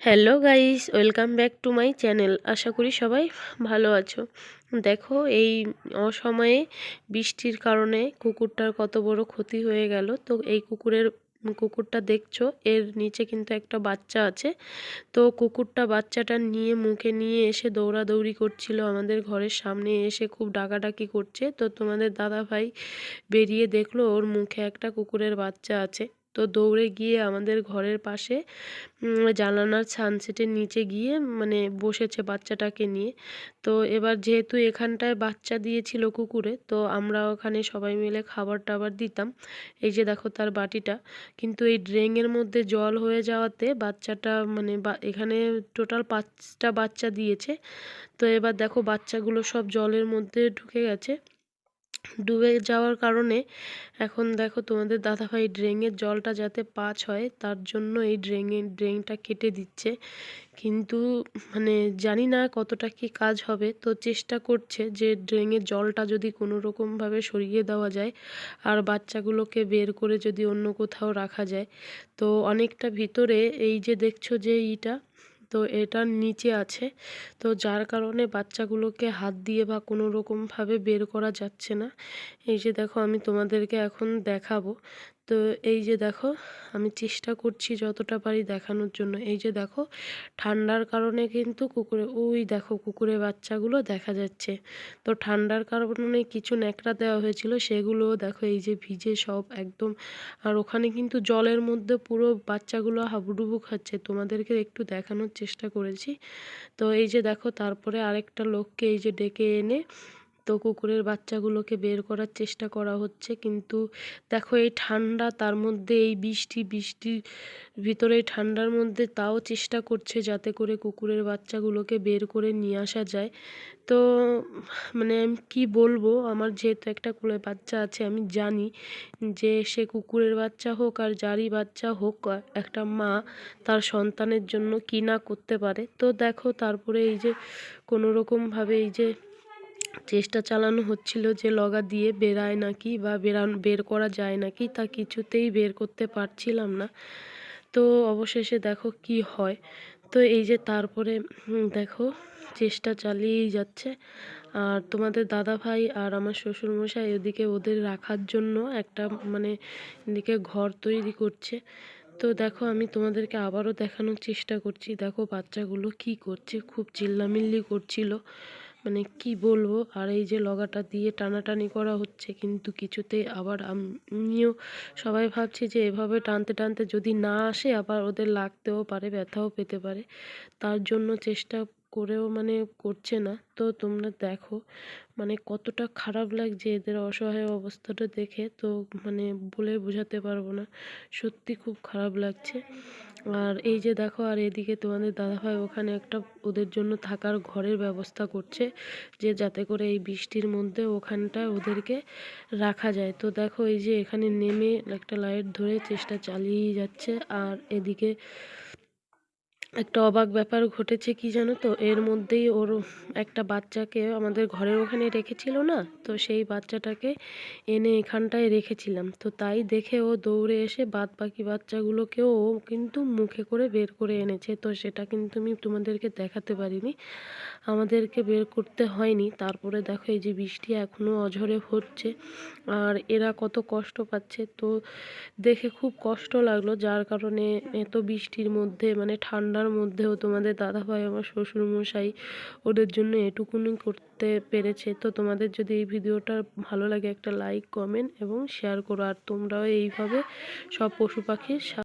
Hello guys, welcome back to my channel. আশা করি সবাই ভালো আছো। দেখো, এই অসময়ে বৃষ্টির কারণে কুকুরটার কত বড় ক্ষতি হয়ে গেল। তো এই কুকুরটা দেখছো, এর নিচে কিন্তু একটা বাচ্চা আছে। তো কুকুরটা বাচ্চাটা নিয়ে মুখে নিয়ে এসে দৌড়াদৌড়ি করছিল, আমাদের ঘরের সামনে এসে খুব ডাকাডাকি করছে। তো তোমাদের দাদা ভাই বেরিয়ে দেখলো ওর মুখে একটা কুকুরের বাচ্চা আছে। তো দৌড়ে গিয়ে আমাদের ঘরের পাশে জানালার সানসেটের নিচে গিয়ে মানে বসেছে বাচ্চাটাকে নিয়ে। তো এবার যেহেতু এখানটায় বাচ্চা দিয়েছিল কুকুরে, তো আমরা ওখানে সবাই মিলে খাবার টাবার দিতাম। এই যে দেখো তার বাটিটা, কিন্তু এই ড্রেনের মধ্যে জল হয়ে যাওয়াতে বাচ্চাটা মানে এখানে টোটাল 5টা বাচ্চা দিয়েছে। তো এবার দেখো বাচ্চাগুলো সব জলের মধ্যে ঢুকে গেছে। ডুবে যাওয়ার কারণে এখন দেখো তোমাদের দাদাভাই ড্রেনের জলটা যাতে পাস হয় তার জন্য এই ড্রেনটা কেটে দিচ্ছে। কিন্তু মানে জানি না কতটা কি কাজ হবে। তো চেষ্টা করছে যে ড্রেনের জলটা যদি কোনো রকমভাবে সরিয়ে দেওয়া যায় আর বাচ্চাগুলোকে বের করে যদি অন্য কোথাও রাখা যায়। তো অনেকটা ভিতরে এই যে দেখছো যে তো এটার নিচে আছে। তো যার কারণে বাচ্চাগুলোকে হাত দিয়ে বা কোনো রকমভাবে বের করা যাচ্ছে না। এই যে দেখো আমি তোমাদেরকে এখন দেখাবো। তো এই যে দেখো আমি চেষ্টা করছি যতটা পারি দেখানোর জন্য। এই যে দেখো ঠান্ডার কারণে কিন্তু ওই দেখো কুকুরের বাচ্চাগুলো দেখা যাচ্ছে। তো ঠান্ডার কারণে কিছু ন্যাকড়া দেওয়া হয়েছিল, সেগুলো দেখো এই যে ভিজে সব একদম। আর ওখানে কিন্তু জলের মধ্যে পুরো বাচ্চাগুলো হাবুডুবু খাচ্ছে, তোমাদেরকে একটু দেখানোর চেষ্টা করেছি। তো এই যে দেখো তারপরে আরেকটা লোককে এই যে ডেকে এনে তো কুকুরের বাচ্চাগুলোকে বের করার চেষ্টা করা হচ্ছে। কিন্তু দেখো এই ঠান্ডা, তার মধ্যে এই বৃষ্টির ভিতরে এই ঠান্ডার মধ্যে তাও চেষ্টা করছে যাতে করে কুকুরের বাচ্চাগুলোকে বের করে নিয়ে আসা যায়। তো মানে আমি কী বলবো, আমার যেহেতু একটা কোলে বাচ্চা আছে, আমি জানি যে সে কুকুরের বাচ্চা হোক আর যারই বাচ্চা হোক, একটা মা তার সন্তানের জন্য কী না করতে পারে। তো দেখো তারপরে এই যে কোনো রকমভাবে এই যে চেষ্টা চালানো হচ্ছিল যে লগা দিয়ে বেরায় নাকি বা বের করা যায় নাকি, তা কিছুতেই বের করতে পারছিলাম না। তো অবশেষে দেখো কি হয়। তো এই যে তারপরে দেখো চেষ্টা চালিয়েই যাচ্ছে। আর তোমাদের দাদা ভাই আর আমার শ্বশুরমশাই ওদিকে ওদের রাখার জন্য একটা মানে এদিকে ঘর তৈরি করছে। তো দেখো আমি তোমাদেরকে আবারও দেখানোর চেষ্টা করছি। দেখো বাচ্চাগুলো কি করছে, খুব চিল্লামিল্লি করছিল, মানে কি বলবো। আর এই যে লগাটা দিয়ে টানাটানি করা হচ্ছে, কিন্তু কিছুতেই আবার আমিও সবাই ভাবছি যে এভাবে টানতে টানতে যদি না আসে আবার ওদের লাগতেও পারে, ব্যথাও পেতে পারে। তার জন্য চেষ্টা করেও মানে করছে না। তো তোমরা দেখো মানে কতটা খারাপ লাগছে এদের অসহায় অবস্থাটা দেখে। তো মানে বলে বোঝাতে পারবো না, সত্যি খুব খারাপ লাগছে। আর এই যে দেখো, আর এদিকে তোমাদের দাদাভাই ওখানে একটা ওদের জন্য থাকার ঘরের ব্যবস্থা করছে, যে যাতে করে এই বৃষ্টির মধ্যে ওখানটায় ওদেরকে রাখা যায়। তো দেখো এই যে এখানে নেমে একটা লাইট ধরে চেষ্টা চালিয়েই যাচ্ছে। আর এদিকে একটা অবাক ব্যাপার ঘটেছে কি জানো তো, এর মধ্যেই ওর একটা বাচ্চাকে আমাদের ঘরের ওখানে রেখেছিল না, তো সেই বাচ্চাটাকে এনে এখানটায় রেখেছিলাম। তো তাই দেখে ও দৌড়ে এসে বাদ বাকি বাচ্চাগুলোকেও ও কিন্তু মুখে করে বের করে এনেছে। তো সেটা কিন্তু আমি তোমাদেরকে দেখাতে পারিনি, আমাদেরকে বের করতে হয়নি। তারপরে দেখো এই যে বৃষ্টি এখনও অঝরে হচ্ছে আর এরা কত কষ্ট পাচ্ছে। তো দেখে খুব কষ্ট লাগলো, যার কারণে এত বৃষ্টির মধ্যে মানে ঠান্ডার মধ্যেও তোমাদের দাদাভাই আমার শ্বশুরমশাই ওদের জন্য এটুকুনি করতে পেরেছে। তো তোমাদের যদি এই ভিডিওটা ভালো লাগে একটা লাইক, কমেন্ট এবং শেয়ার করো। আর তোমরাও এইভাবে সব পশু পাখির